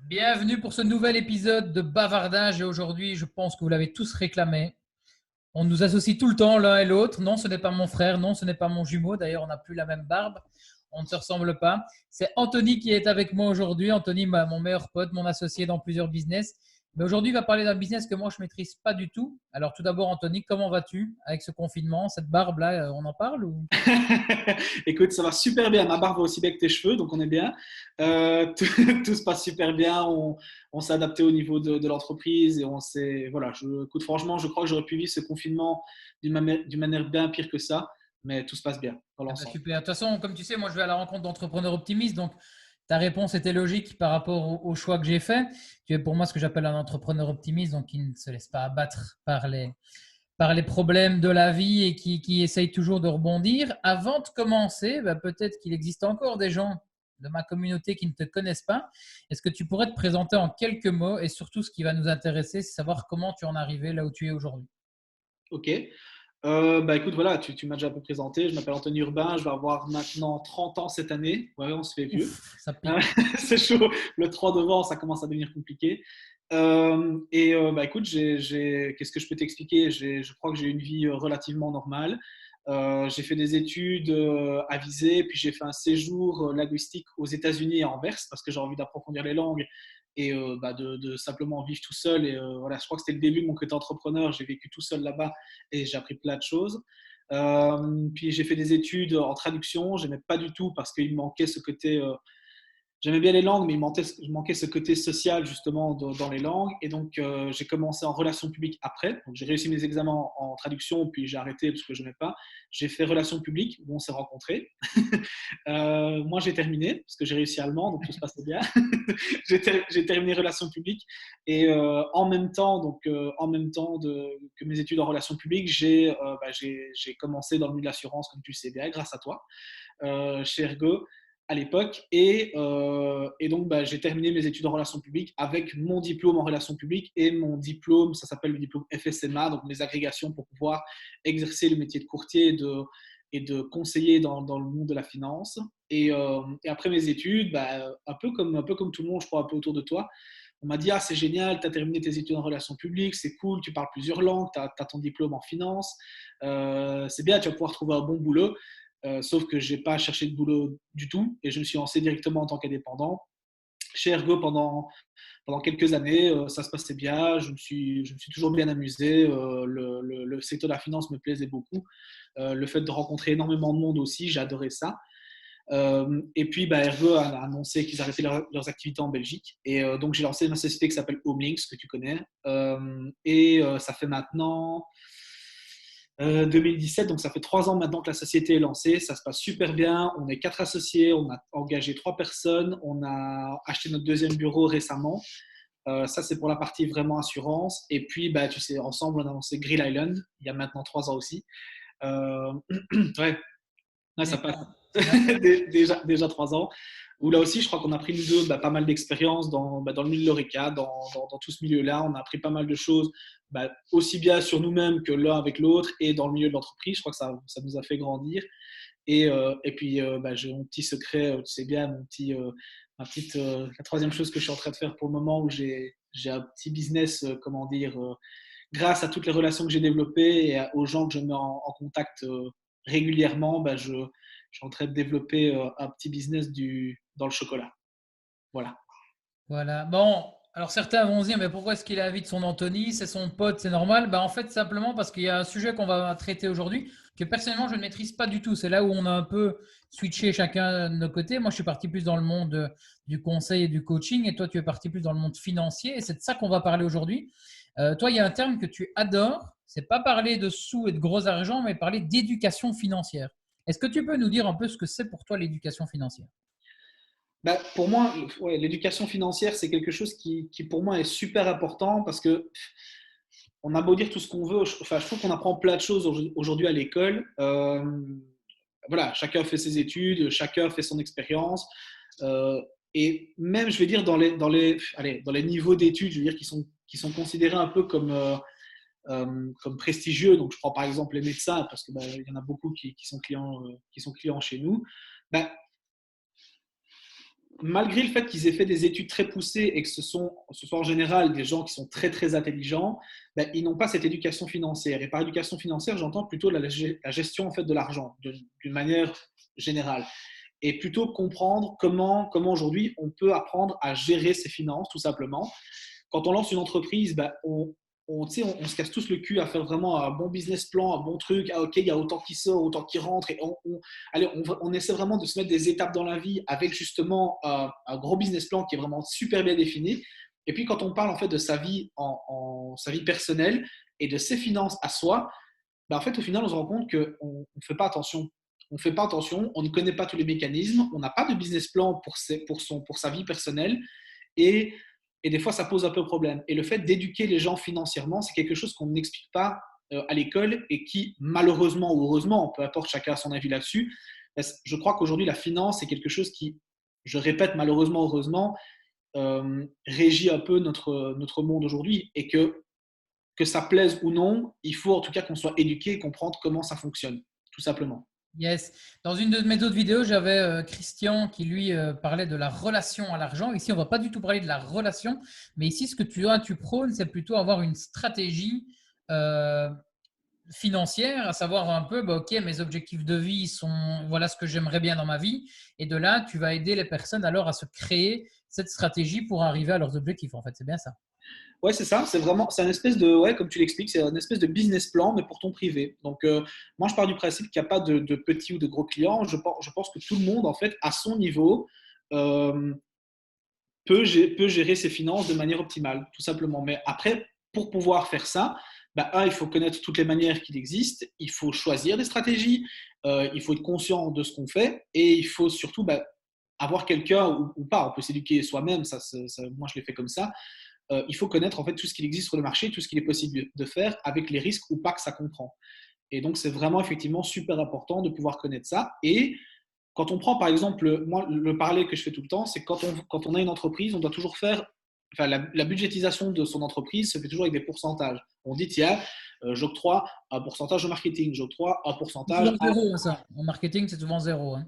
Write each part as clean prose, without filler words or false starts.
Bienvenue pour ce nouvel épisode de Bavardage et aujourd'hui, je pense que vous l'avez tous réclamé. On nous associe tout le temps l'un et l'autre. Non, ce n'est pas mon frère, non, ce n'est pas mon jumeau. D'ailleurs, on n'a plus la même barbe. On ne se ressemble pas. C'est Anthony qui est avec moi aujourd'hui. Anthony, mon meilleur pote, mon associé dans plusieurs business. Mais aujourd'hui, il va parler d'un business que moi, je ne maîtrise pas du tout. Alors tout d'abord, Anthony, comment vas-tu avec ce confinement? Cette barbe-là, on en parle ou... Écoute, ça va super bien. Ma barbe va aussi bien que tes cheveux, donc on est bien. Tout, tout se passe super bien. On s'est adapté au niveau de l'entreprise et on s'est. Voilà, écoute, franchement, je crois que j'aurais pu vivre ce confinement d'une manière bien pire que ça, mais tout se passe bien dans Eh ben, l'ensemble. super. De toute façon, comme tu sais, moi, je vais à la rencontre d'entrepreneurs optimistes. Donc, ta réponse était logique par rapport au choix que j'ai fait. Tu es pour moi ce que j'appelle un entrepreneur optimiste, donc qui ne se laisse pas abattre par les problèmes de la vie et qui essaye toujours de rebondir. Avant de commencer, bah, peut-être qu'il existe encore des gens de ma communauté qui ne te connaissent pas. Est-ce que tu pourrais te présenter en quelques mots et surtout ce qui va nous intéresser, c'est savoir comment tu en es arrivé là où tu es aujourd'hui? Ok. Bah écoute, voilà, tu m'as déjà un peu présenté. Je m'appelle Anthony Urbain. Je vais avoir maintenant 30 ans cette année. Ouais, on se fait vieux. Ouf, ça Euh, pique. c'est chaud. Le 3 devant, ça commence à devenir compliqué. Bah, écoute, qu'est-ce que je peux t'expliquer? Je crois que j'ai une vie relativement normale. J'ai fait des études avisées, puis j'ai fait un séjour linguistique aux États-Unis à Anvers parce que j'ai envie d'approfondir les langues et bah, de simplement vivre tout seul. Et voilà, je crois que c'était le début de mon côté entrepreneur. J'ai vécu tout seul là-bas et j'ai appris plein de choses. Puis j'ai fait des études en traduction. J'aimais pas du tout parce qu'il me manquait ce côté j'aimais bien les langues, mais il manquait ce côté social justement dans les langues. Et donc, j'ai commencé en relations publiques après. Donc, j'ai réussi mes examens en traduction, puis j'ai arrêté parce que je n'aimais pas. J'ai fait relations publiques, où on s'est rencontrés. Moi, j'ai terminé parce que j'ai réussi allemand, donc tout se passait bien. J'ai terminé relations publiques. Et en même temps que mes études en relations publiques, j'ai commencé dans le milieu de l'assurance, comme tu le sais bien, grâce à toi, chez Ergo à l'époque. Et donc, bah, j'ai terminé mes études en relations publiques avec mon diplôme en relations publiques et mon diplôme, ça s'appelle le diplôme FSMA, donc les agrégations pour pouvoir exercer le métier de courtier et de conseiller dans le monde de la finance. Et après mes études, bah, un peu comme tout le monde, je crois, un peu autour de toi, on m'a dit, ah, c'est génial, tu as terminé tes études en relations publiques, c'est cool, tu parles plusieurs langues, tu as ton diplôme en finance, c'est bien, tu vas pouvoir trouver un bon boulot. Sauf que je n'ai pas cherché de boulot du tout et je me suis lancé directement en tant qu'indépendant chez Ergo pendant quelques années. Ça se passait bien, je me suis toujours bien amusé. Le secteur de la finance me plaisait beaucoup. Le fait de rencontrer énormément de monde aussi, j'ai adoré ça. Et puis, bah, Ergo a annoncé qu'ils arrêtaient leurs activités en Belgique. Et donc, j'ai lancé ma société qui s'appelle Homelinks, que tu connais. Ça fait maintenant 2017, donc ça fait 3 ans maintenant que la société est lancée. Ça se passe super bien. On est 4 associés, on a engagé 3 personnes, on a acheté notre deuxième bureau récemment. Ça, c'est pour la partie vraiment assurance. Et puis, bah, tu sais, ensemble, on a lancé Grill Island il y a maintenant 3 ans aussi. Euh, ouais, ouais, ça passe. D'accord. D'accord. Déjà 3 ans. Où là aussi, je crois qu'on a pris nous deux pas mal d'expérience dans le milieu de l'ORECA, dans tout ce milieu-là. On a appris pas mal de choses, aussi bien sur nous-mêmes que l'un avec l'autre et dans le milieu de l'entreprise. Je crois que ça nous a fait grandir. Et puis, j'ai mon petit secret, tu sais bien, la troisième chose que je suis en train de faire pour le moment où j'ai un petit business, comment dire, grâce à toutes les relations que j'ai développées et aux gens que je mets en contact régulièrement, je suis en train de développer un petit business dans le chocolat. Voilà. Voilà. Bon, alors certains vont se dire, mais pourquoi est-ce qu'il invite son Anthony? C'est son pote, c'est normal. Bah, en fait, simplement parce qu'il y a un sujet qu'on va traiter aujourd'hui que personnellement, je ne maîtrise pas du tout. C'est là où on a un peu switché chacun de nos côtés. Moi, je suis parti plus dans le monde du conseil et du coaching, et toi, tu es parti plus dans le monde financier. Et c'est de ça qu'on va parler aujourd'hui. Toi, il y a un terme que tu adores. C'est pas parler de sous et de gros argent, mais parler d'éducation financière. Est-ce que tu peux nous dire un peu ce que c'est pour toi l'éducation financière? Pour moi, ouais, l'éducation financière, c'est quelque chose qui, pour moi, est super important parce que on a beau dire tout ce qu'on veut, enfin, je trouve qu'on apprend plein de choses aujourd'hui à l'école. Voilà, chacun fait ses études, chacun fait son expérience. Euh, et même, je vais dire, dans les niveaux d'études, je veux dire, qui sont considérés un peu comme prestigieux. Donc, je prends par exemple les médecins, parce que il y en a beaucoup qui sont clients chez nous. Ben, malgré le fait qu'ils aient fait des études très poussées et que ce soit en général des gens qui sont très très intelligents, ben, ils n'ont pas cette éducation financière. Et par éducation financière, j'entends plutôt la gestion en fait de l'argent d'une manière générale. Et plutôt comprendre comment aujourd'hui on peut apprendre à gérer ses finances tout simplement. Quand on lance une entreprise, ben, on se casse tous le cul à faire vraiment un bon business plan, un bon truc. Ah, ok, il y a autant qui sort, autant qui rentre. Et on essaie vraiment de se mettre des étapes dans la vie avec justement un gros business plan qui est vraiment super bien défini. Et puis quand on parle en fait de sa vie, sa vie personnelle et de ses finances à soi, ben en fait au final on se rend compte qu'on ne fait pas attention. On ne fait pas attention, on ne connaît pas tous les mécanismes, on n'a pas de business plan pour sa vie personnelle. Et et des fois, ça pose un peu problème. Et le fait d'éduquer les gens financièrement, c'est quelque chose qu'on n'explique pas à l'école et qui, malheureusement ou heureusement, peu importe, chacun a son avis là-dessus, je crois qu'aujourd'hui, la finance, c'est quelque chose qui, je répète, malheureusement, heureusement, régit un peu notre monde aujourd'hui. Et que ça plaise ou non, il faut en tout cas qu'on soit éduqué et comprendre comment ça fonctionne, tout simplement. Yes. Dans une de mes autres vidéos, j'avais Christian qui lui parlait de la relation à l'argent. Ici, on va pas du tout parler de la relation, mais ici, ce que tu prônes, c'est plutôt avoir une stratégie euh, financière, à savoir un peu, bah, ok, mes objectifs de vie sont, voilà ce que j'aimerais bien dans ma vie, et de là, tu vas aider les personnes alors à se créer cette stratégie pour arriver à leurs objectifs. En fait, c'est bien ça. Ouais, c'est ça. C'est un espèce de, ouais, comme tu l'expliques, c'est un espèce de business plan, mais pour ton privé. Donc, moi, je pars du principe qu'il n'y a pas de petits ou de gros clients. Je pense que tout le monde, en fait, à son niveau, euh, peut gérer ses finances de manière optimale, tout simplement. Mais après, pour pouvoir faire ça, bah, il faut connaître toutes les manières qu'il existe, il faut choisir des stratégies, il faut être conscient de ce qu'on fait et il faut surtout bah, avoir quelqu'un ou pas, on peut s'éduquer soi-même, moi je l'ai fait comme ça. Il faut connaître en fait tout ce qu'il existe sur le marché, tout ce qu'il est possible de faire avec les risques ou pas que ça comprend. Et donc c'est vraiment effectivement super important de pouvoir connaître ça. Et quand on prend par exemple, moi le parallèle que je fais tout le temps, c'est que quand on a une entreprise, on doit toujours faire, enfin la budgétisation de son entreprise se fait toujours avec des pourcentages. On dit tiens, j'octroie un pourcentage au marketing, j'octroie un C'est pourcentage souvent à... zéro, hein, ça. En marketing, c'est souvent zéro, hein.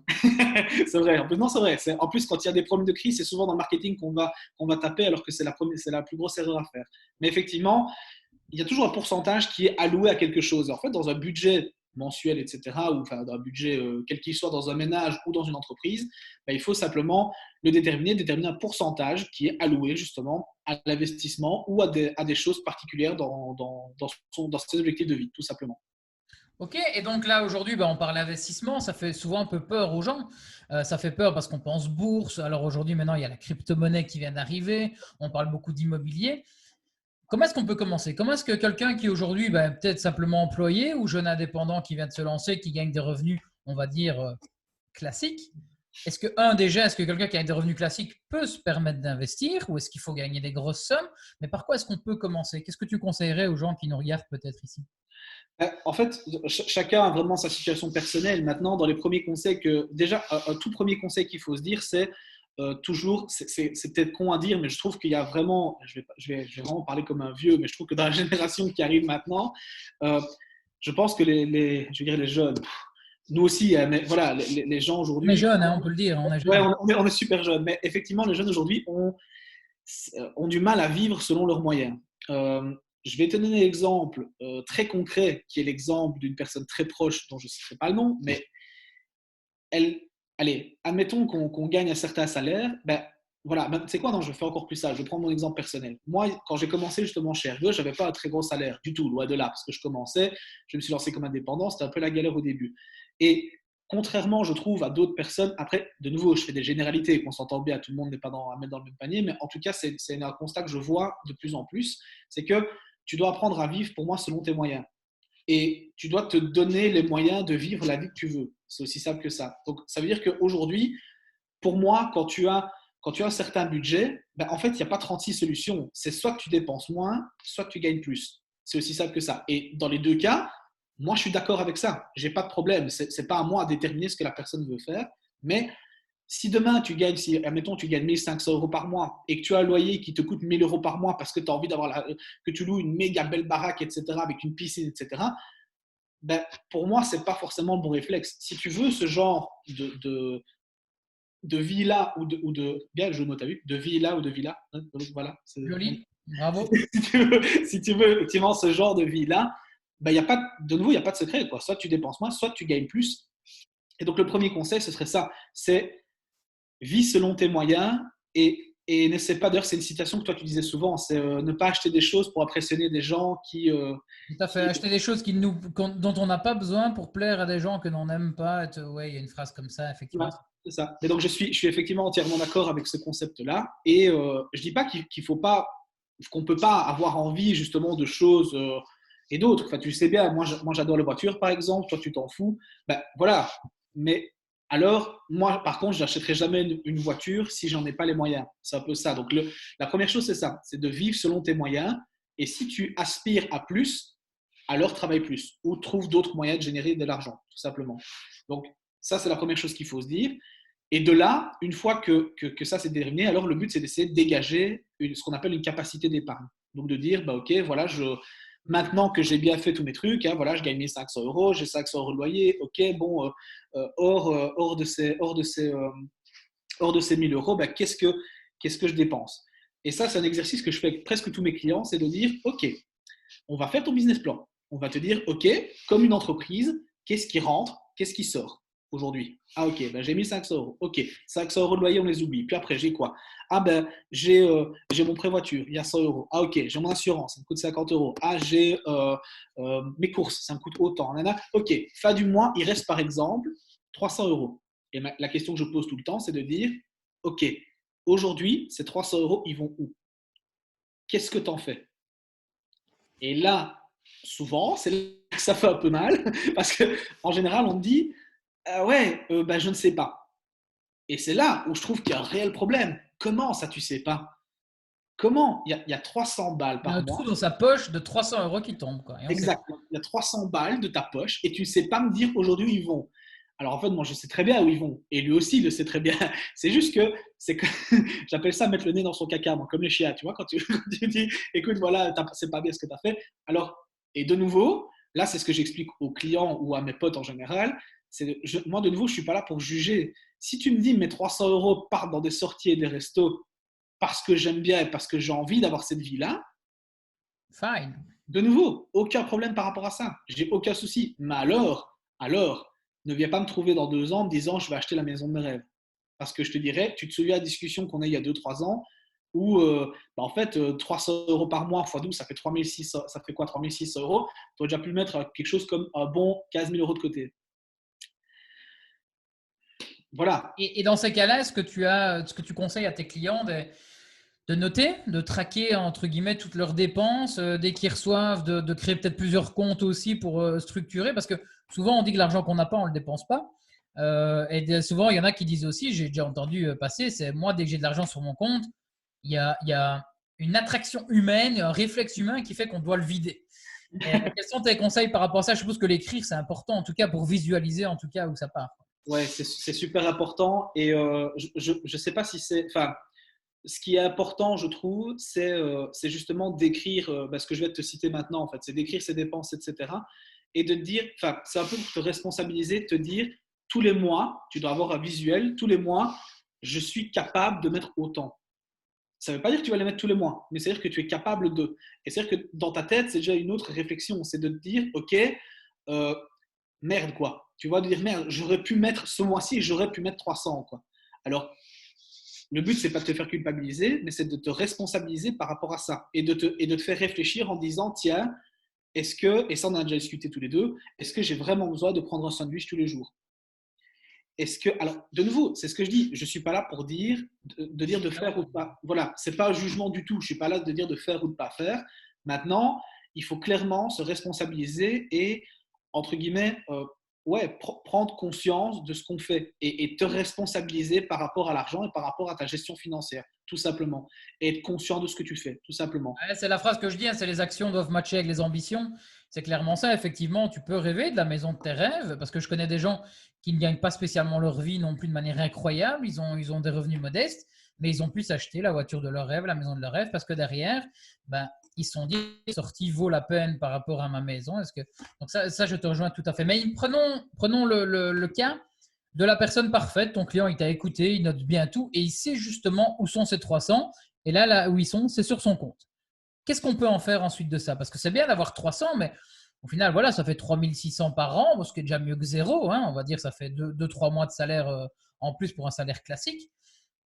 C'est vrai, en plus, non c'est vrai. En plus quand il y a des problèmes de crise, c'est souvent dans le marketing qu'on va taper alors que c'est la plus grosse erreur à faire. Mais effectivement, il y a toujours un pourcentage qui est alloué à quelque chose. En fait, dans un budget mensuel, etc., ou enfin, dans un budget quel qu'il soit dans un ménage ou dans une entreprise, ben, il faut simplement déterminer un pourcentage qui est alloué justement à l'investissement ou à des choses particulières dans ses objectifs de vie, tout simplement. Ok, et donc là aujourd'hui, bah, on parle investissement, ça fait souvent un peu peur aux gens. Ça fait peur parce qu'on pense bourse. Alors aujourd'hui, maintenant, il y a la crypto-monnaie qui vient d'arriver. On parle beaucoup d'immobilier. Comment est-ce qu'on peut commencer? Comment est-ce que quelqu'un qui aujourd'hui, bah, peut-être simplement employé ou jeune indépendant qui vient de se lancer, qui gagne des revenus, on va dire, classiques, est-ce que quelqu'un qui a des revenus classiques peut se permettre d'investir ou est-ce qu'il faut gagner des grosses sommes? Mais par quoi est-ce qu'on peut commencer? Qu'est-ce que tu conseillerais aux gens qui nous regardent peut-être ici? En fait, chacun a vraiment sa situation personnelle. Maintenant, dans les premiers conseils déjà, un tout premier conseil qu'il faut se dire, c'est toujours, c'est peut-être con à dire, mais je trouve qu'il y a vraiment, je vais vraiment parler comme un vieux, mais je trouve que dans la génération qui arrive maintenant, euh, je pense que je veux dire les jeunes, nous aussi, hein, mais voilà, les gens On est aujourd'hui, jeune, hein, on peut le dire, on est ouais, jeune. on est super jeunes, mais effectivement, les jeunes aujourd'hui ont du mal à vivre selon leurs moyens. Euh, je vais te donner un exemple très concret, qui est l'exemple d'une personne très proche dont je ne citerai pas le nom, mais elle, allez, admettons qu'on gagne un certain salaire, ben voilà, ben, c'est quoi, non, je fais encore plus ça, je vais prendre mon exemple personnel. Moi, quand j'ai commencé justement chez Ergo, je n'avais pas un très gros salaire du tout, loin de là, parce que je commençais, je me suis lancé comme indépendant, c'était un peu la galère au début. Et contrairement, je trouve, à d'autres personnes, après, de nouveau, je fais des généralités, qu'on s'entend bien, tout le monde n'est pas à mettre dans le même panier, mais en tout cas, c'est un constat que je vois de plus en plus, c'est que tu dois apprendre à vivre, pour moi, selon tes moyens et tu dois te donner les moyens de vivre la vie que tu veux. C'est aussi simple que ça. Donc, ça veut dire qu'aujourd'hui, pour moi, quand tu as un certain budget, ben, en fait, il n'y a pas 36 solutions. C'est soit que tu dépenses moins, soit que tu gagnes plus. C'est aussi simple que ça. Et dans les deux cas, moi, je suis d'accord avec ça. Je n'ai pas de problème. Ce n'est pas à moi à déterminer ce que la personne veut faire. Mais si demain, admettons, tu gagnes 1 500 € par mois et que tu as un loyer qui te coûte 1 000 € par mois parce que tu as envie que tu loues une méga belle baraque, etc., avec une piscine, etc., ben, pour moi, ce n'est pas forcément le bon réflexe. Si tu veux ce genre de villa bien le jeu de mots, t'as vu, de villa ou de villa, hein, voilà. Joli, bravo. Si tu veux effectivement ce genre de vie-là, bah, de nouveau, il n'y a pas de secret, quoi. Soit tu dépenses moins, soit tu gagnes plus. Et donc, le premier conseil, ce serait ça, c'est vis selon tes moyens et n'essaie pas, d'ailleurs, c'est une citation que toi tu disais souvent, c'est ne pas acheter des choses pour impressionner des gens Tout à fait. Acheter des choses dont on n'a pas besoin pour plaire à des gens que l'on n'aime pas. Ouais, il y a une phrase comme ça, effectivement. Voilà, c'est ça. Et donc, je suis effectivement entièrement d'accord avec ce concept-là. Et je dis pas qu'il faut pas, qu'on peut pas avoir envie justement de choses et d'autres. Enfin, tu sais bien, moi j'adore les voitures, par exemple. Toi, tu t'en fous. Ben voilà. Mais alors, moi, par contre, je n'achèterai jamais une voiture si j'en ai pas les moyens. C'est un peu ça. Donc, la première chose, c'est ça, c'est de vivre selon tes moyens. Et si tu aspires à plus, alors travaille plus ou trouve d'autres moyens de générer de l'argent, tout simplement. Donc, ça, c'est la première chose qu'il faut se dire. Et de là, une fois que ça s'est déterminé, alors le but, c'est d'essayer de dégager ce qu'on appelle une capacité d'épargne. Donc, de dire, bah, OK, voilà, maintenant que j'ai bien fait tous mes trucs, hein, voilà, je gagne 1500 euros, j'ai 500 euros de loyer, OK, bon, hors de ces 1000 euros, bah, qu'est-ce que je dépense? Et ça, c'est un exercice que je fais avec presque tous mes clients, c'est de dire, OK, on va faire ton business plan. On va te dire, OK, comme une entreprise, qu'est-ce qui rentre, qu'est-ce qui sort aujourd'hui? Ah, OK, ben, j'ai mis 500 euros. OK, 500 euros de loyer, on les oublie. Puis après, j'ai quoi? Ah, ben, j'ai mon prêt-voiture, il y a 100 euros. Ah, OK, j'ai mon assurance, ça me coûte 50 euros. Ah, j'ai mes courses, ça me coûte autant. OK, fin du mois, il reste par exemple 300 euros. Et la question que je pose tout le temps, c'est de dire, OK, aujourd'hui, ces 300 euros, ils vont où? Qu'est-ce que tu en fais? Et là, souvent, c'est là que ça fait un peu mal, parce qu'en général, on te dit ouais, bah, je ne sais pas. Et c'est là où je trouve qu'il y a un réel problème. Comment ça, tu sais pas? Comment il y a 300 balles Il y a par un trou mois. dans sa poche de 300 euros qui tombe, quoi. Et on sait pas. Exactement. Il y a 300 balles de ta poche et tu ne sais pas me dire aujourd'hui où ils vont. Alors en fait, moi, je sais très bien où ils vont. Et lui aussi, il le sait très bien. C'est juste que j'appelle ça mettre le nez dans son caca, moi, comme les chiens. Tu vois, quand tu dis, écoute, voilà, c'est pas bien ce que tu as fait. Alors, et de nouveau, là, c'est ce que j'explique aux clients ou à mes potes en général. Moi, de nouveau, je ne suis pas là pour juger. Si tu me dis mes 300 euros partent dans des sorties et des restos parce que j'aime bien et parce que j'ai envie d'avoir cette vie-là, Fine. de nouveau, aucun problème par rapport à ça. J'ai aucun souci. Mais alors, ne viens pas me trouver dans 2 ans en me disant je vais acheter la maison de mes rêves. Parce que je te dirais, tu te souviens de la discussion qu'on a il y a 2-3 ans où bah, en fait 300 euros par mois x 12, ça fait 3600, ça fait quoi 3600 euros. Tu aurais déjà pu mettre quelque chose comme un bon 15 000 euros de côté. Voilà. Et dans ces cas-là, ce que tu conseilles à tes clients de noter, de traquer entre guillemets toutes leurs dépenses dès qu'ils reçoivent, de créer peut-être plusieurs comptes aussi pour structurer, parce que souvent on dit que l'argent qu'on n'a pas, on le dépense pas. Souvent il y en a qui disent aussi, j'ai déjà entendu passer, c'est moi dès que j'ai de l'argent sur mon compte, il y a une attraction humaine, un réflexe humain qui fait qu'on doit le vider. Quels sont tes conseils par rapport à ça? Je suppose que l'écrire c'est important en tout cas pour visualiser en tout cas où ça part. Ouais, c'est super important. Et je ne sais pas si c'est. Enfin, ce qui est important, je trouve, c'est justement d'écrire ce que je vais te citer maintenant, en fait. C'est d'écrire ses dépenses, etc. Et de te dire, enfin, c'est un peu pour te responsabiliser, te dire, tous les mois, tu dois avoir un visuel, tous les mois, je suis capable de mettre autant. Ça ne veut pas dire que tu vas les mettre tous les mois, mais c'est-à-dire que tu es capable de. Et c'est-à-dire que dans ta tête, c'est déjà une autre réflexion. C'est de te dire, OK, euh, merde, quoi. Tu vois, de dire, merde, j'aurais pu mettre ce mois-ci, j'aurais pu mettre 300, quoi. Alors, le but, c'est pas de te faire culpabiliser, mais c'est de te responsabiliser par rapport à ça et de te faire réfléchir en disant, tiens, est-ce que, et ça on a déjà discuté tous les deux, est-ce que j'ai vraiment besoin de prendre un sandwich tous les jours? Est-ce que, alors, de nouveau, c'est ce que je dis, je ne suis pas là pour dire, de dire de faire ou de pas. Voilà, ce n'est pas un jugement du tout, je ne suis pas là de dire de faire ou de pas faire. Maintenant, il faut clairement se responsabiliser et, entre guillemets, ouais, prendre conscience de ce qu'on fait et te responsabiliser par rapport à l'argent et par rapport à ta gestion financière, tout simplement. Et être conscient de ce que tu fais, tout simplement. Ouais, c'est la phrase que je dis, hein, c'est les actions doivent matcher avec les ambitions. C'est clairement ça, effectivement. Tu peux rêver de la maison de tes rêves, parce que je connais des gens qui ne gagnent pas spécialement leur vie non plus de manière incroyable. Ils ont des revenus modestes, mais ils ont pu s'acheter la voiture de leur rêve, la maison de leur rêve, parce que derrière, ben, ils se sont dit, la sortie vaut la peine par rapport à ma maison. Donc ça, je te rejoins tout à fait. Mais prenons le cas. de la personne parfaite. Ton client, il t'a écouté, il note bien tout et il sait justement où sont ces 300. Et là où ils sont, c'est sur son compte. Qu'est-ce qu'on peut en faire ensuite de ça? Parce que c'est bien d'avoir 300, mais au final, voilà, ça fait 3600 par an, ce qui est déjà mieux que zéro, hein. On va dire que ça fait 2-3 mois de salaire en plus pour un salaire classique.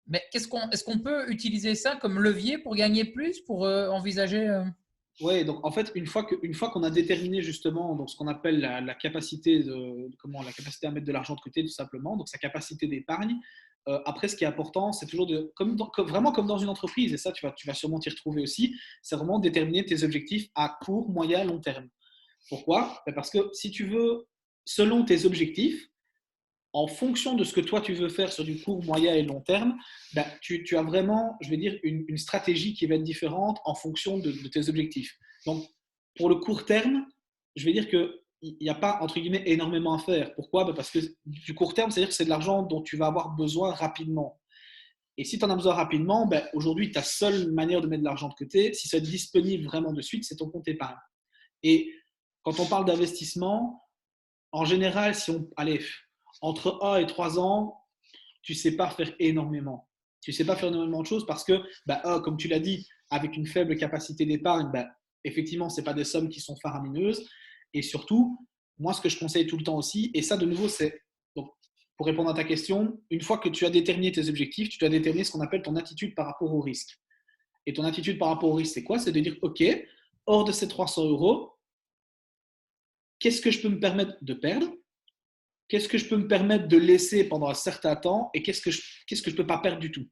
Mais est-ce qu'on peut utiliser ça comme levier pour gagner plus, pour envisager Oui, donc en fait, une fois qu'on a déterminé justement donc, ce qu'on appelle la capacité la capacité à mettre de l'argent de côté, tout simplement, donc sa capacité d'épargne, après, ce qui est important, c'est toujours vraiment comme dans une entreprise, et ça, tu vas sûrement t'y retrouver aussi, c'est vraiment déterminer tes objectifs à court, moyen, long terme. Pourquoi? Parce que si tu veux, selon tes objectifs, en fonction de ce que toi tu veux faire sur du court, moyen et long terme, ben, tu as vraiment, je vais dire, une stratégie qui va être différente en fonction de tes objectifs. Donc, pour le court terme, je vais dire qu'il n'y a pas, entre guillemets, énormément à faire. Pourquoi? Ben, parce que du court terme, c'est-à-dire que c'est de l'argent dont tu vas avoir besoin rapidement. Et si tu en as besoin rapidement, ben, aujourd'hui, ta seule manière de mettre de l'argent de côté, si ça est disponible vraiment de suite, c'est ton compte épargne. Et quand on parle d'investissement, en général, si on, allez, entre 1 et 3 ans, tu ne sais pas faire énormément. Tu ne sais pas faire énormément de choses parce que, comme tu l'as dit, avec une faible capacité d'épargne, effectivement, ce n'est pas des sommes qui sont faramineuses. Et surtout, moi, ce que je conseille tout le temps aussi, et ça, de nouveau, c'est, donc, pour répondre à ta question, une fois que tu as déterminé tes objectifs, tu dois déterminer ce qu'on appelle ton attitude par rapport au risque. Et ton attitude par rapport au risque, c'est quoi? C'est de dire, OK, hors de ces 300 euros, qu'est-ce que je peux me permettre de perdre? Qu'est-ce que je peux me permettre de laisser pendant un certain temps et qu'est-ce que je ne peux pas perdre du tout.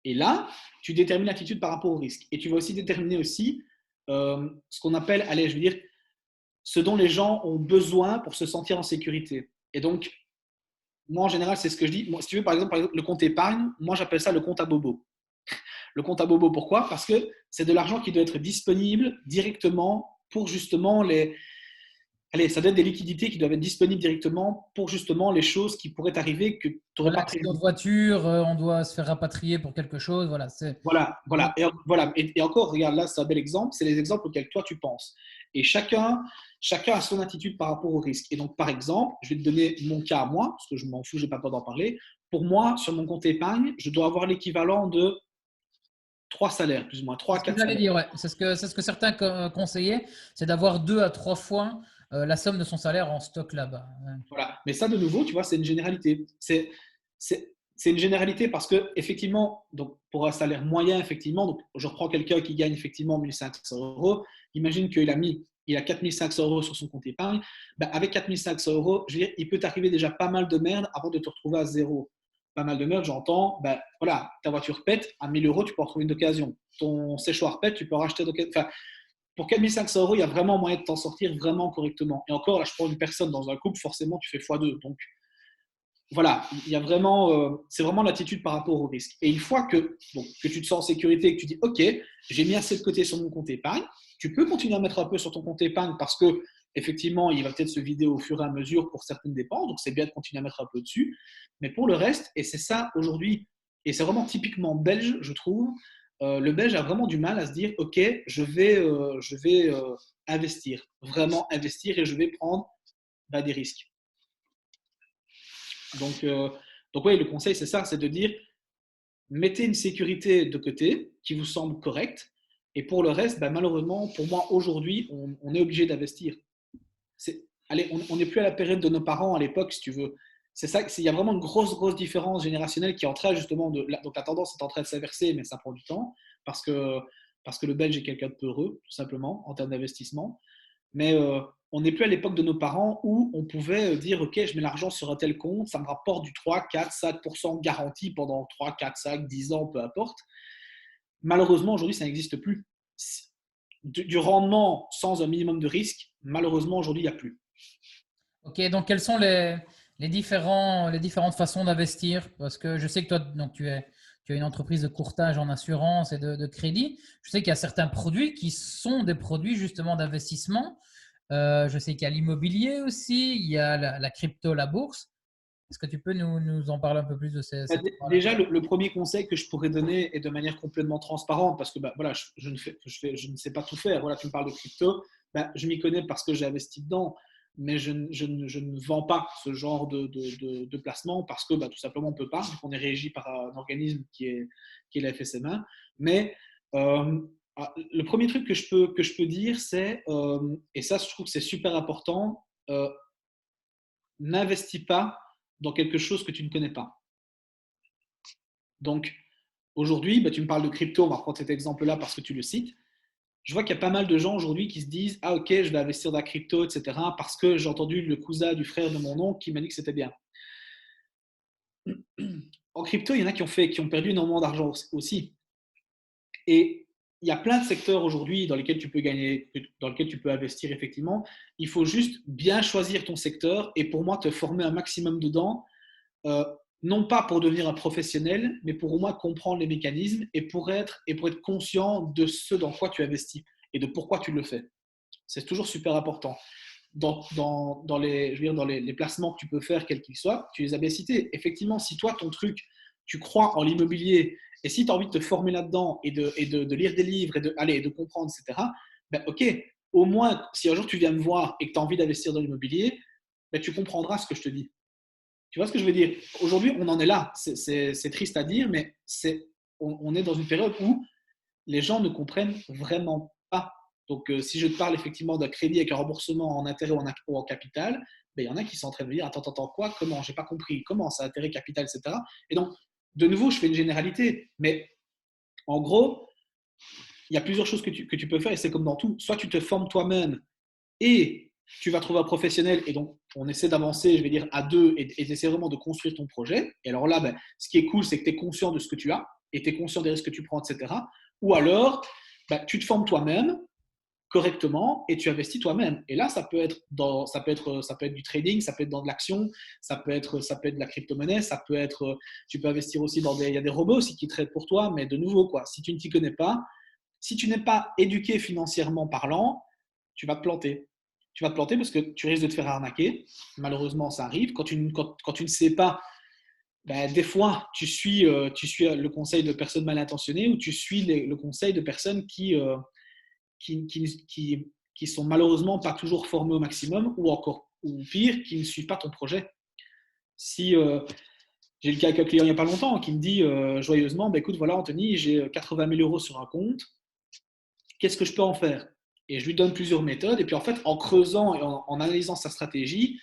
Et là, tu détermines l'attitude par rapport au risque. Et tu vas aussi déterminer aussi ce qu'on appelle, allez, je veux dire, ce dont les gens ont besoin pour se sentir en sécurité. Et donc, moi, en général, c'est ce que je dis. Moi, si tu veux, par exemple, le compte épargne, moi, j'appelle ça le compte à bobo. Le compte à bobo, pourquoi? Parce que c'est de l'argent qui doit être disponible directement pour justement les, allez, ça doit être des liquidités qui doivent être disponibles directement pour justement les choses qui pourraient arriver que tu n'aurais voilà, pas accident de prévu. voiture, on doit se faire rapatrier pour quelque chose, voilà, c'est Voilà, voilà. Et encore, regarde, là, c'est un bel exemple. C'est les exemples auxquels toi, tu penses. Et chacun a son attitude par rapport au risque. Et donc, par exemple, je vais te donner mon cas à moi, parce que je m'en fous, je n'ai pas peur d'en parler. Pour moi, sur mon compte épargne, je dois avoir l'équivalent de 3 salaires, plus ou moins, c'est trois, ce que quatre j'allais salaires. dire, ouais. C'est ce que certains conseillaient, c'est d'avoir 2 à 3 fois la somme de son salaire en stock là-bas. Ouais. Voilà. Mais ça, de nouveau, tu vois, c'est une généralité. C'est une généralité parce que, effectivement, donc, pour un salaire moyen, effectivement, donc, je reprends quelqu'un qui gagne effectivement 1500 euros. Imagine il a 4500 euros sur son compte épargne. Avec 4500 euros, je veux dire, il peut t'arriver déjà pas mal de merde avant de te retrouver à zéro. Pas mal de merde, j'entends. Voilà, ta voiture pète, à 1000 euros, tu peux en trouver une occasion. Ton séchoir pète, tu peux en racheter d'occasion. Enfin, pour 4500 euros, il y a vraiment moyen de t'en sortir vraiment correctement. Et encore, là, je prends une personne dans un couple, forcément, tu fais x2. Donc, voilà, il y a vraiment, c'est vraiment l'attitude par rapport au risque. Et une fois que tu te sens en sécurité et que tu dis, OK, j'ai mis assez de côté sur mon compte épargne, tu peux continuer à mettre un peu sur ton compte épargne parce que, effectivement, il va peut-être se vider au fur et à mesure pour certaines dépenses. Donc, c'est bien de continuer à mettre un peu dessus. Mais pour le reste, et c'est ça aujourd'hui, et c'est vraiment typiquement belge, je trouve, le belge a vraiment du mal à se dire, OK, je vais investir, vraiment investir et je vais prendre des risques. Donc, euh, donc oui, le conseil, c'est ça, c'est de dire, mettez une sécurité de côté qui vous semble correcte, et pour le reste, malheureusement, pour moi, aujourd'hui, on est obligé d'investir. Allez, on n'est plus à la période de nos parents à l'époque, si tu veux. C'est ça, il y a vraiment une grosse différence générationnelle qui est en train justement donc la tendance est en train de s'inverser, mais ça prend du temps parce que, parce que le Belge est quelqu'un de peureux, tout simplement, en termes d'investissement. Mais on n'est plus à l'époque de nos parents où on pouvait dire, OK, je mets l'argent sur un tel compte, ça me rapporte du 3, 4, 5% garanti pendant 3, 4, 5, 10 ans, peu importe. Malheureusement, aujourd'hui, ça n'existe plus. Du rendement sans un minimum de risque, malheureusement, aujourd'hui, il n'y a plus. Ok, donc quelles sont les différentes façons d'investir? Parce que je sais que toi, donc tu as une entreprise de courtage en assurance et de crédit. Je sais qu'il y a certains produits qui sont des produits justement d'investissement. Je sais qu'il y a l'immobilier aussi, il y a la crypto, la bourse. Est-ce que tu peux nous en parler un peu plus de ces trois-là? Déjà, le premier conseil que je pourrais donner est de manière complètement transparente parce que voilà, je ne sais pas tout faire. Voilà, tu me parles de crypto, je m'y connais parce que j'ai investi dedans. mais je ne vends pas ce genre de placement parce que tout simplement on ne peut pas, on est régi par un organisme qui est la FSMA. Mais le premier truc que je peux dire, c'est, et ça je trouve que c'est super important, n'investis pas dans quelque chose que tu ne connais pas. Donc aujourd'hui, tu me parles de crypto, on va prendre cet exemple-là parce que tu le cites. Je vois qu'il y a pas mal de gens aujourd'hui qui se disent ah ok, je vais investir dans la crypto, etc. parce que j'ai entendu le cousin du frère de mon oncle qui m'a dit que c'était bien. En crypto, il y en a qui ont perdu énormément d'argent aussi. Et il y a plein de secteurs aujourd'hui dans lesquels tu peux gagner, dans lesquels tu peux investir effectivement. Il faut juste bien choisir ton secteur et pour moi te former un maximum dedans, non pas pour devenir un professionnel, mais pour au moins comprendre les mécanismes et pour être conscient de ce dans quoi tu investis et de pourquoi tu le fais. C'est toujours super important. Dans les placements que tu peux faire, quels qu'ils soient, tu les as bien cités. Effectivement, si toi, ton truc, tu crois en l'immobilier et si tu as envie de te former là-dedans et de lire des livres et de comprendre, etc., ok, au moins, si un jour tu viens me voir et que tu as envie d'investir dans l'immobilier, tu comprendras ce que je te dis. Tu vois ce que je veux dire? Aujourd'hui, on en est là. C'est triste à dire, mais on est dans une période où les gens ne comprennent vraiment pas. Donc, si je te parle effectivement d'un crédit avec un remboursement en intérêt ou en capital, il y en a qui sont en train de me dire attends, quoi? Comment? J'ai pas compris. Comment? C'est intérêt, capital, etc. Et donc, de nouveau, je fais une généralité. Mais en gros, il y a plusieurs choses que tu peux faire et c'est comme dans tout. Soit tu te formes toi-même et tu vas trouver un professionnel et donc on essaie d'avancer, je vais dire, à deux et d'essayer vraiment de construire ton projet. Et alors là, ce qui est cool, c'est que tu es conscient de ce que tu as et tu es conscient des risques que tu prends, etc. Ou alors, tu te formes toi-même correctement et tu investis toi-même. Et là, ça peut être du trading, ça peut être dans de l'action, ça peut être de la crypto-monnaie, tu peux investir aussi il y a des robots aussi qui traitent pour toi, mais de nouveau, quoi, si tu ne t'y connais pas, si tu n'es pas éduqué financièrement parlant, tu vas te planter. Tu vas te planter parce que tu risques de te faire arnaquer. Malheureusement, ça arrive. Quand tu ne sais pas, des fois, tu suis le conseil de personnes mal intentionnées ou tu suis le conseil de personnes qui sont malheureusement pas toujours formées au maximum ou pire, qui ne suivent pas ton projet. Si j'ai le cas avec un client il n'y a pas longtemps qui me dit joyeusement, écoute, voilà Anthony, j'ai 80 000 euros sur un compte, qu'est-ce que je peux en faire? Et je lui donne plusieurs méthodes. Et puis en fait, en creusant et en analysant sa stratégie,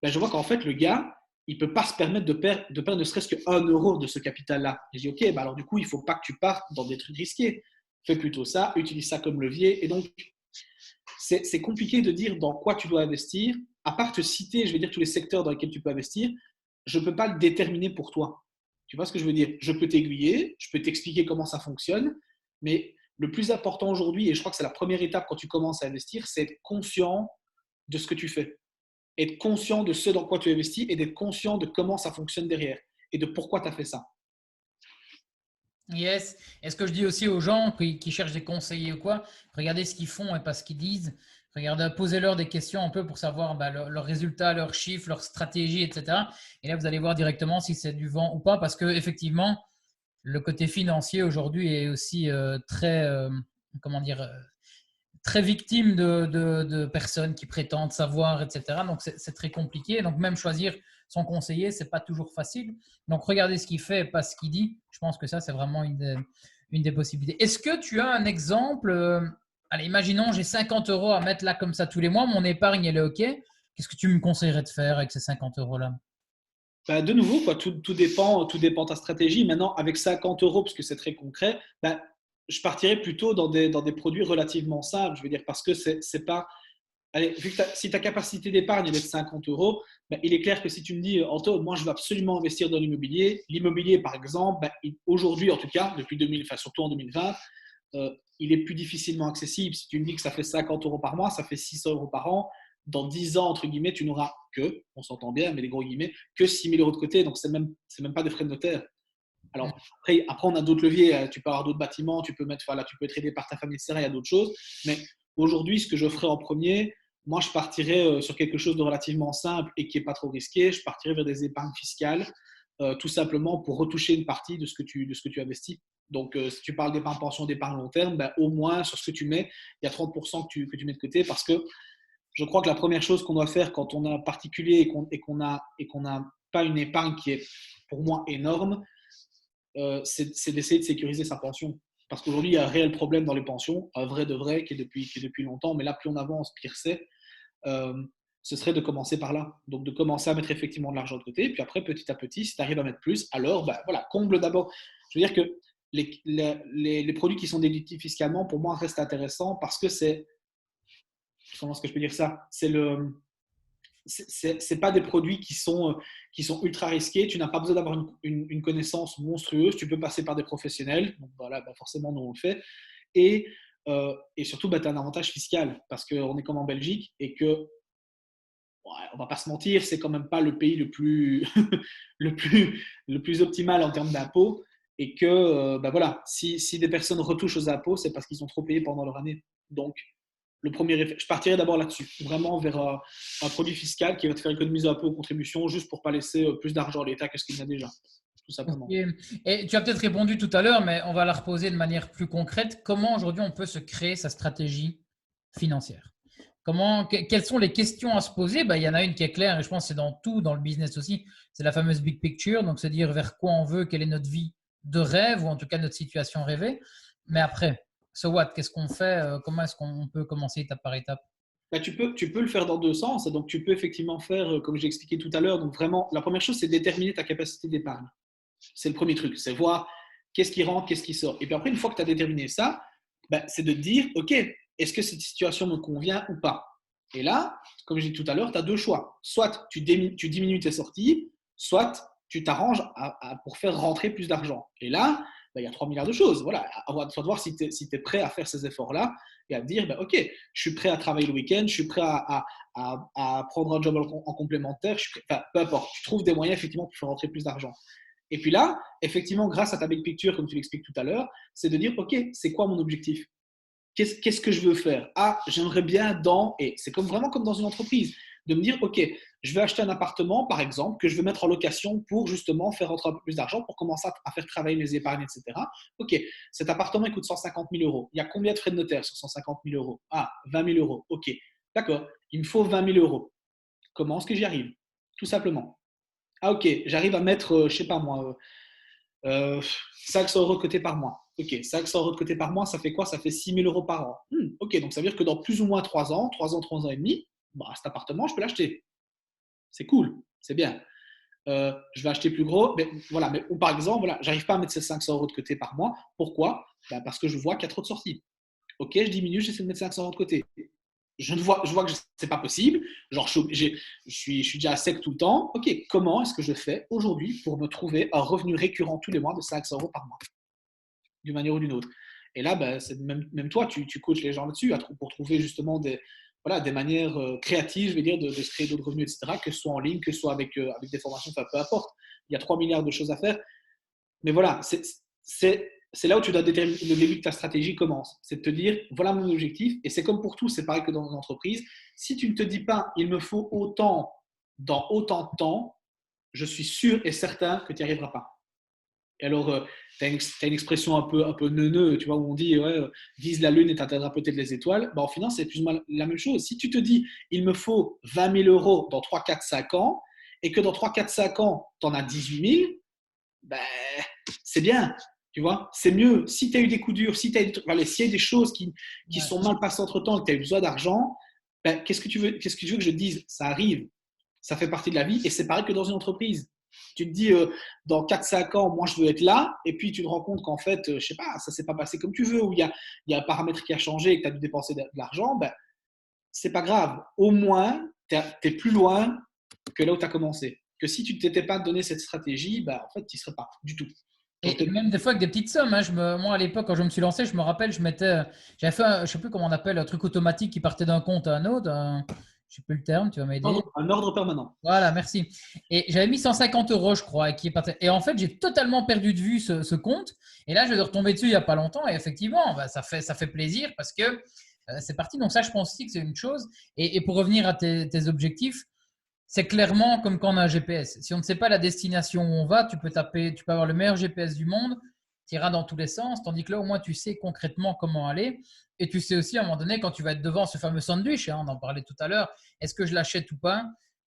je vois qu'en fait, le gars, il ne peut pas se permettre de perdre ne serait-ce qu'un euro de ce capital-là. Et je dis, ok, alors du coup, il ne faut pas que tu partes dans des trucs risqués. Fais plutôt ça, utilise ça comme levier. Et donc, c'est compliqué de dire dans quoi tu dois investir. À part te citer, je vais dire, tous les secteurs dans lesquels tu peux investir, je ne peux pas le déterminer pour toi. Tu vois ce que je veux dire? Je peux t'aiguiller, je peux t'expliquer comment ça fonctionne, mais le plus important aujourd'hui, et je crois que c'est la première étape quand tu commences à investir, c'est être conscient de ce que tu fais. Être conscient de ce dans quoi tu investis et d'être conscient de comment ça fonctionne derrière et de pourquoi tu as fait ça. Yes. Et ce que je dis aussi aux gens qui cherchent des conseillers ou quoi, regardez ce qu'ils font et pas ce qu'ils disent. Regardez, posez-leur des questions un peu pour savoir leurs résultats, leurs chiffres, leurs stratégies, etc. Et là, vous allez voir directement si c'est du vent ou pas, parce que effectivement, le côté financier aujourd'hui est aussi très, comment dire, très victime de personnes qui prétendent savoir, etc. Donc, c'est très compliqué. Donc, même choisir son conseiller, c'est pas toujours facile. Donc, regardez ce qu'il fait, pas ce qu'il dit. Je pense que ça, c'est vraiment une des possibilités. Est-ce que tu as un exemple allez, imaginons, j'ai 50 euros à mettre là comme ça tous les mois. Mon épargne, elle est OK. Qu'est-ce que tu me conseillerais de faire avec ces 50 euros-là? De nouveau, quoi, tout dépend de ta stratégie. Maintenant, avec 50 euros, parce que c'est très concret, je partirais plutôt dans des produits relativement simples. Je veux dire, parce que c'est pas. Allez, si ta capacité d'épargne est de 50 euros, il est clair que si tu me dis, Anto, moi je veux absolument investir dans l'immobilier par exemple, aujourd'hui en tout cas, depuis 2000, enfin, surtout en 2020, il est plus difficilement accessible. Si tu me dis que ça fait 50 euros par mois, ça fait 600 euros par an. Dans 10 ans, entre guillemets, tu n'auras on s'entend bien, mais les gros guillemets, que 6 000 euros de côté. Donc, c'est même pas des frais de notaire. Alors, après on a d'autres leviers. Tu peux avoir d'autres bâtiments, tu peux être aidé par ta famille, etc. Il y a d'autres choses. Mais aujourd'hui, ce que je ferais en premier, moi, je partirais sur quelque chose de relativement simple et qui n'est pas trop risqué. Je partirais vers des épargnes fiscales, tout simplement pour retoucher une partie de ce que tu investis. Donc, si tu parles d'épargne pension, d'épargne long terme, au moins sur ce que tu mets, il y a 30% que tu mets de côté parce que je crois que la première chose qu'on doit faire quand on est un particulier et qu'on n'a pas une épargne qui est pour moi énorme, c'est d'essayer de sécuriser sa pension. Parce qu'aujourd'hui, il y a un réel problème dans les pensions, un vrai de vrai qui est depuis longtemps, mais là, plus on avance, pire c'est. Euh, Ce serait de commencer par là. Donc, de commencer à mettre effectivement de l'argent de côté, puis après, petit à petit, si tu arrives à mettre plus, alors, ben, voilà, comble d'abord. Je veux dire que les produits qui sont déductibles fiscalement, pour moi, restent intéressants parce que c'est, comment est-ce que je peux dire ça? C'est pas des produits qui sont ultra risqués. Tu n'as pas besoin d'avoir une connaissance monstrueuse. Tu peux passer par des professionnels. Donc voilà, bah forcément, nous on le fait. Et surtout, bah, tu as un avantage fiscal parce qu'on est comme en Belgique et que, ouais, on va pas se mentir, c'est quand même pas le pays le plus, le plus optimal en termes d'impôts. Et que, bah voilà, si des personnes retouchent aux impôts, c'est parce qu'ils ont trop payé pendant leur année. Donc, le premier effet, je partirais d'abord là-dessus, vraiment vers un produit fiscal qui va te faire économiser un peu aux contributions, juste pour ne pas laisser plus d'argent à l'État que ce qu'il a déjà, tout simplement. Ok. Et tu as peut-être répondu tout à l'heure, mais on va la reposer de manière plus concrète. Comment aujourd'hui on peut se créer sa stratégie financière? Quelles sont les questions à se poser? Ben, il y en a une qui est claire, et je pense que c'est dans tout, dans le business aussi. C'est la fameuse big picture, donc se dire vers quoi on veut, quelle est notre vie de rêve, ou en tout cas notre situation rêvée. Mais après, so what? Qu'est-ce qu'on fait? Comment est-ce qu'on peut commencer étape par étape? Bah, tu peux le faire dans deux sens. Donc, tu peux effectivement faire, comme j'ai expliqué tout à l'heure, donc vraiment, la première chose, c'est déterminer ta capacité d'épargne. C'est le premier truc, c'est voir qu'est-ce qui rentre, qu'est-ce qui sort. Et puis après, une fois que tu as déterminé ça, bah, c'est de te dire, OK, est-ce que cette situation me convient ou pas? Et là, comme j'ai dit tout à l'heure, tu as deux choix. Soit tu diminues tes sorties, soit tu t'arranges pour faire rentrer plus d'argent. Et là, bah, il y a 3 milliards de choses. Voilà, à toi de voir si tu es prêt à faire ces efforts-là et à te dire, bah, OK, je suis prêt à travailler le week-end, je suis prêt à prendre un job en complémentaire, enfin, peu importe. Tu trouves des moyens effectivement pour faire rentrer plus d'argent. Et puis là, effectivement, grâce à ta big picture, comme tu l'expliques tout à l'heure, c'est de dire, OK, c'est quoi mon objectif? Qu'est-ce que je veux faire? Ah, j'aimerais bien et c'est vraiment comme dans une entreprise, de me dire, OK, je vais acheter un appartement, par exemple, que je veux mettre en location pour justement faire rentrer un peu plus d'argent, pour commencer à faire travailler mes épargnes, etc. OK, cet appartement, il coûte 150 000 euros. Il y a combien de frais de notaire sur 150 000 euros? Ah, 20 000 euros. OK, d'accord, il me faut 20 000 euros. Comment est-ce que j'y arrive? Tout simplement. Ah, OK, j'arrive à mettre, je ne sais pas moi, 500 euros de côté par mois. Ok, 500 euros de côté par mois, ça fait quoi? Ça fait 6 000 euros par an. Ok, donc ça veut dire que dans plus ou moins 3 ans et demi, bah, cet appartement, je peux l'acheter. C'est cool, c'est bien. Je vais acheter plus gros. Mais voilà, mais, ou par exemple, voilà, j'arrive pas à mettre ces 500 euros de côté par mois. Pourquoi? Bah, parce que je vois qu'il y a trop de sorties. Ok, je diminue, j'essaie de mettre 500 euros de côté. Je vois que c'est pas possible. Genre, je suis déjà à sec tout le temps. Ok, comment est-ce que je fais aujourd'hui pour me trouver un revenu récurrent tous les mois de 500 euros par mois, d'une manière ou d'une autre? Et là, ben, même toi, tu coaches les gens là-dessus pour trouver justement voilà, des manières créatives, je vais dire, de se créer d'autres revenus, etc., que ce soit en ligne, que ce soit avec des formations, enfin, peu importe. Il y a 3 milliards de choses à faire. Mais voilà, c'est là où tu dois déterminer, le début de ta stratégie commence. C'est de te dire, voilà mon objectif. Et c'est comme pour tout, c'est pareil que dans une entreprise. Si tu ne te dis pas, il me faut autant dans autant de temps, je suis sûr et certain que tu n'y arriveras pas. Et alors, tu as, une expression un peu neuneux, tu vois, où on dit, ouais, vise la lune et tu atteindras peut-être les étoiles. Bah, au final, c'est plus ou moins la même chose. Si tu te dis, il me faut 20 000 euros dans 3, 4, 5 ans, et que dans 3, 4, 5 ans, tu en as 18 000, ben, c'est bien, tu vois, c'est mieux. Si tu as eu des coups durs, si tu as s'il y a des choses qui sont mal passées entre temps et que tu as eu besoin d'argent, ben, qu'est-ce que tu veux que je dise? Ça arrive, ça fait partie de la vie et c'est pareil que dans une entreprise. Tu te dis, dans 4-5 ans, moi je veux être là, et puis tu te rends compte qu'en fait, je sais pas, ça s'est pas passé comme tu veux, ou il y a un paramètre qui a changé et que tu as dû dépenser de l'argent, ben, c'est pas grave. Au moins, tu es plus loin que là où tu as commencé. Que si tu ne t'étais pas donné cette stratégie, bah, en fait, tu n'y serais pas du tout. Et même des fois avec des petites sommes. Hein. Moi, à l'époque, quand je me suis lancé, je me rappelle, j'avais fait, je sais plus comment on appelle, un truc automatique qui partait d'un compte à un autre. Je sais plus le terme, tu vas m'aider. Un ordre permanent. Voilà, merci. Et j'avais mis 150 euros, je crois, et en fait, j'ai totalement perdu de vue ce compte. Et là, je vais retomber dessus il n'y a pas longtemps. Et effectivement, bah, ça fait plaisir parce que c'est parti. Donc ça, je pense aussi que c'est une chose. Et pour revenir à tes objectifs, c'est clairement comme quand on a un GPS. Si on ne sait pas la destination où on va, tu peux avoir le meilleur GPS du monde. tu iras dans tous les sens, tandis que là, au moins, tu sais concrètement comment aller. Et tu sais aussi, à un moment donné, quand tu vas être devant ce fameux sandwich, hein, on en parlait tout à l'heure, est-ce que je l'achète ou pas?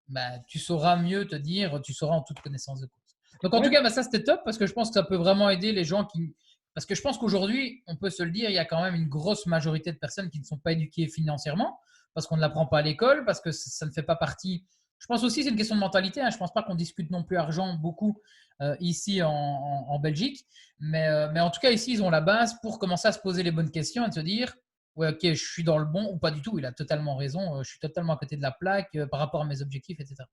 Ben, tu sauras mieux te dire, tu sauras en toute connaissance de cause. Donc, en tout Ouais, cas, ben, ça, c'était top parce que je pense que ça peut vraiment aider les gens qui. Parce que je pense qu'aujourd'hui, on peut se le dire, il y a quand même une grosse majorité de personnes qui ne sont pas éduquées financièrement parce qu'on ne l'apprend pas à l'école, parce que ça ne fait pas partie. Je pense aussi que c'est une question de mentalité. Hein. Je ne pense pas qu'on discute non plus argent beaucoup ici en Belgique. Mais en tout cas, ici, ils ont la base pour commencer à se poser les bonnes questions et de se dire ouais, ok, je suis dans le bon ou pas du tout. Il a totalement raison. Je suis totalement à côté de la plaque par rapport à mes objectifs, etc.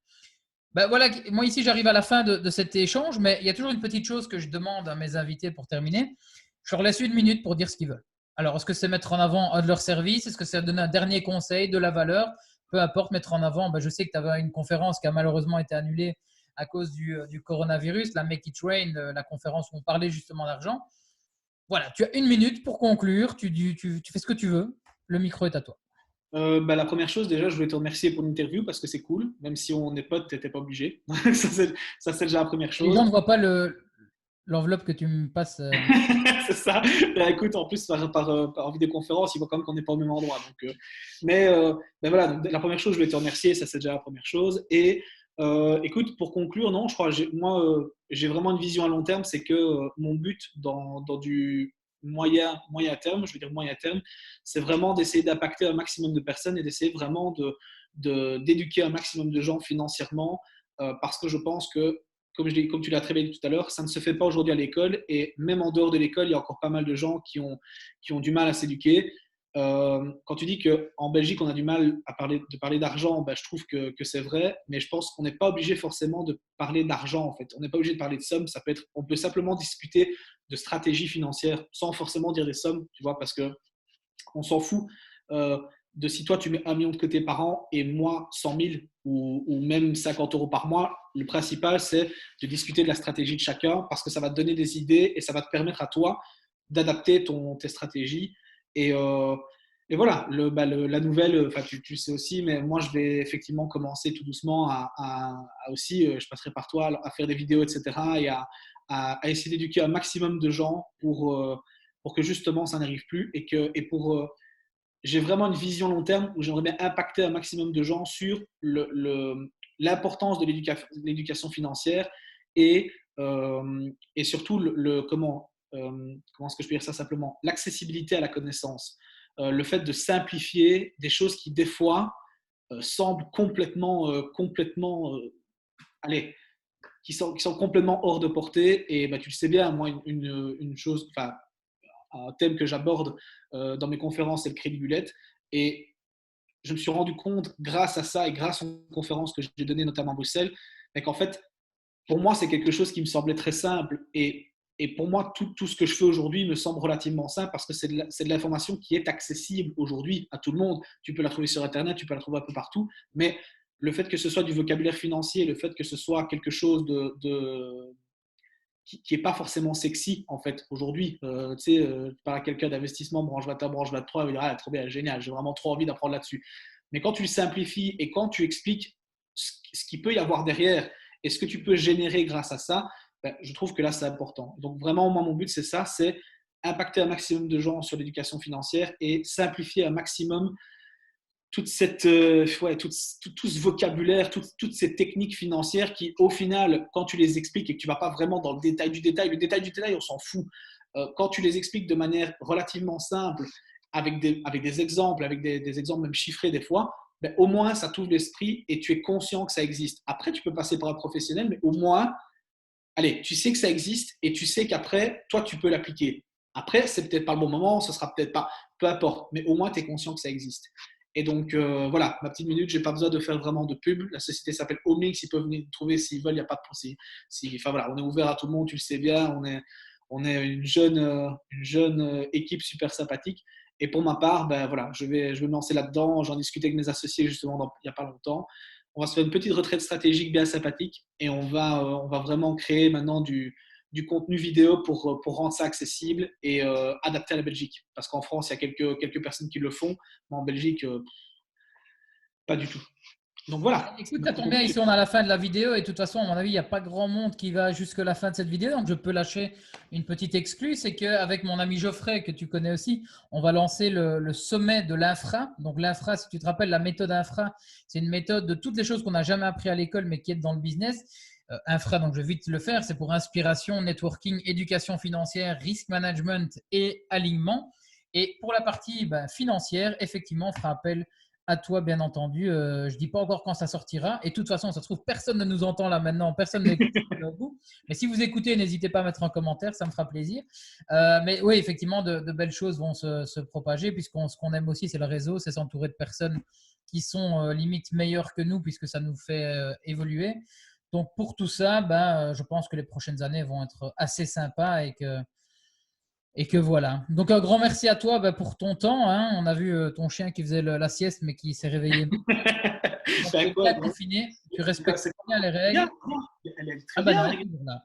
Ben voilà, moi ici, j'arrive à la fin de cet échange, mais il y a toujours une petite chose que je demande à mes invités pour terminer. Je leur laisse 1 minute pour dire ce qu'ils veulent. Alors, est-ce que c'est mettre en avant un de leurs services? Est-ce que c'est donner un dernier conseil, de la valeur? Peu importe, mettre en avant. Ben, je sais que tu avais une conférence qui a malheureusement été annulée à cause du coronavirus, la Make It Rain, la conférence où on parlait justement d'argent. Voilà, tu as 1 minute pour conclure. Tu fais ce que tu veux. Le micro est à toi. Bah, la première chose, déjà, je voulais te remercier pour l'interview parce que c'est cool. Même si on est potes, tu n'étais pas obligé. Ça, c'est déjà la première Les chose. gens ne voient pas l'enveloppe que tu me passes. C'est ça. Bah, écoute, en plus, par vidéoconférence, ils voient quand même qu'on n'est pas au même endroit. Donc, mais voilà, donc, la première chose, je voulais te remercier. Ça, c'est déjà la première chose. Et écoute, pour conclure, non, je crois, moi, j'ai vraiment une vision à long terme. C'est que mon but dans du moyen terme, je veux dire moyen terme, c'est vraiment d'essayer d'impacter un maximum de personnes et d'essayer vraiment d'éduquer un maximum de gens financièrement parce que je pense que comme tu l'as très bien dit tout à l'heure, ça ne se fait pas aujourd'hui à l'école et même en dehors de l'école, il y a encore pas mal de gens qui ont du mal à s'éduquer. Quand tu dis qu'en Belgique, on a du mal de parler d'argent, ben, je trouve que c'est vrai, mais je pense qu'on n'est pas obligé forcément de parler d'argent en fait. On n'est pas obligé de parler de sommes, on peut simplement discuter de stratégie financière sans forcément dire des sommes, tu vois, parce que on s'en fout de si toi tu mets 1 million de côté par an et moi 100 000 ou même 50 € par mois. Le principal, c'est de discuter de la stratégie de chacun parce que ça va te donner des idées et ça va te permettre à toi d'adapter tes stratégies. Et, euh, et voilà, la nouvelle, tu sais aussi, mais moi je vais effectivement commencer tout doucement à aussi, je passerai par toi, à faire des vidéos, etc. et à essayer d'éduquer un maximum de gens pour que justement ça n'arrive plus et pour j'ai vraiment une vision long terme où j'aimerais bien impacter un maximum de gens sur l'importance de l'éducation financière et, et surtout comment est-ce que je peux dire ça simplement, l'accessibilité à la connaissance, le fait de simplifier des choses qui des fois semblent complètement allez, qui sont complètement hors de portée et bah, tu le sais bien, moi une chose, enfin un thème que j'aborde dans mes conférences, c'est le crédit bullet. Et je me suis rendu compte, grâce à ça et grâce aux conférences que j'ai données, notamment à Bruxelles, qu'en fait, pour moi, c'est quelque chose qui me semblait très simple. Et pour moi, tout ce que je fais aujourd'hui me semble relativement simple parce que c'est de l'information qui est accessible aujourd'hui à tout le monde. Tu peux la trouver sur Internet, tu peux la trouver un peu partout. Mais le fait que ce soit du vocabulaire financier, le fait que ce soit quelque chose qui est pas forcément sexy en fait aujourd'hui. Tu sais, tu parles à quelqu'un d'investissement, branche 23, il va dire ah, trop bien, génial, j'ai vraiment trop envie d'apprendre là-dessus. Mais quand tu le simplifies et quand tu expliques ce qu'il peut y avoir derrière et ce que tu peux générer grâce à ça, ben, je trouve que là c'est important. Donc vraiment, moi mon but c'est ça, c'est impacter un maximum de gens sur l'éducation financière et simplifier un maximum toute cette, tout ce vocabulaire, toutes ces techniques financières qui, au final, quand tu les expliques et que tu ne vas pas vraiment dans le détail du détail, on s'en fout. Quand tu les expliques de manière relativement simple, avec des exemples, avec des exemples même chiffrés des fois, ben, au moins ça t'ouvre l'esprit et tu es conscient que ça existe. Après, tu peux passer par un professionnel, mais au moins, allez, tu sais que ça existe et tu sais qu'après, toi, tu peux l'appliquer. Après, c'est peut-être pas le bon moment, ce sera peut-être pas, peu importe, mais au moins, tu es conscient que ça existe. Et donc, voilà, ma petite minute, j'ai pas besoin de faire vraiment de pub. La société s'appelle Omix, ils peuvent venir nous trouver s'ils veulent, il n'y a pas de problème. Enfin, voilà, on est ouvert à tout le monde, tu le sais bien, on est une jeune équipe super sympathique. Et pour ma part, ben, voilà, je vais me lancer là-dedans. J'en discutais avec mes associés justement il n'y a pas longtemps. On va se faire une petite retraite stratégique bien sympathique et on va vraiment créer maintenant du contenu vidéo pour rendre ça accessible et adapté à la Belgique. Parce qu'en France, il y a quelques personnes qui le font, mais en Belgique, pas du tout. Donc voilà. Écoute, ça tombe bien, ici on a la fin de la vidéo et de toute façon, à mon avis, il n'y a pas grand monde qui va jusque la fin de cette vidéo. Donc, je peux lâcher une petite exclue. C'est qu'avec mon ami Geoffrey, que tu connais aussi, on va lancer le sommet de l'infra. Donc, l'infra, si tu te rappelles, la méthode infra, c'est une méthode de toutes les choses qu'on n'a jamais appris à l'école mais qui est dans le business. Infra, donc je vais vite le faire, c'est pour inspiration, networking, éducation financière, risk management et alignement. Et pour la partie financière, effectivement, on fera appel à toi, bien entendu. Je ne dis pas encore quand ça sortira. Et de toute façon, ça se trouve, personne ne nous entend là maintenant. Personne n'écoute au bout. Mais si vous écoutez, n'hésitez pas à mettre un commentaire, ça me fera plaisir. Mais oui, effectivement, de belles choses vont se propager, puisqu'on ce qu'on aime aussi, c'est le réseau, c'est s'entourer de personnes qui sont limite meilleures que nous, puisque ça nous fait évoluer. Donc, pour tout ça, je pense que les prochaines années vont être assez sympas et que voilà. Donc, un grand merci à toi pour ton temps. Hein. On a vu ton chien qui faisait la sieste, mais qui s'est réveillé. Donc, tu es bien confiné. Tu respectes bien les règles. Elle est très bien. Non, elle est toujours là.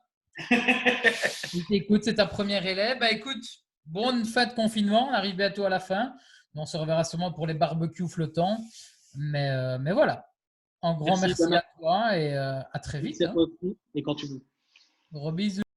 Écoute, c'est ta première élève. Écoute, bonne fin de confinement. On arrive bientôt à la fin. On se reverra sûrement pour les barbecues flottants. Mais voilà. Un grand merci à toi et à très vite. Merci à toi aussi et quand tu veux. Gros bisous.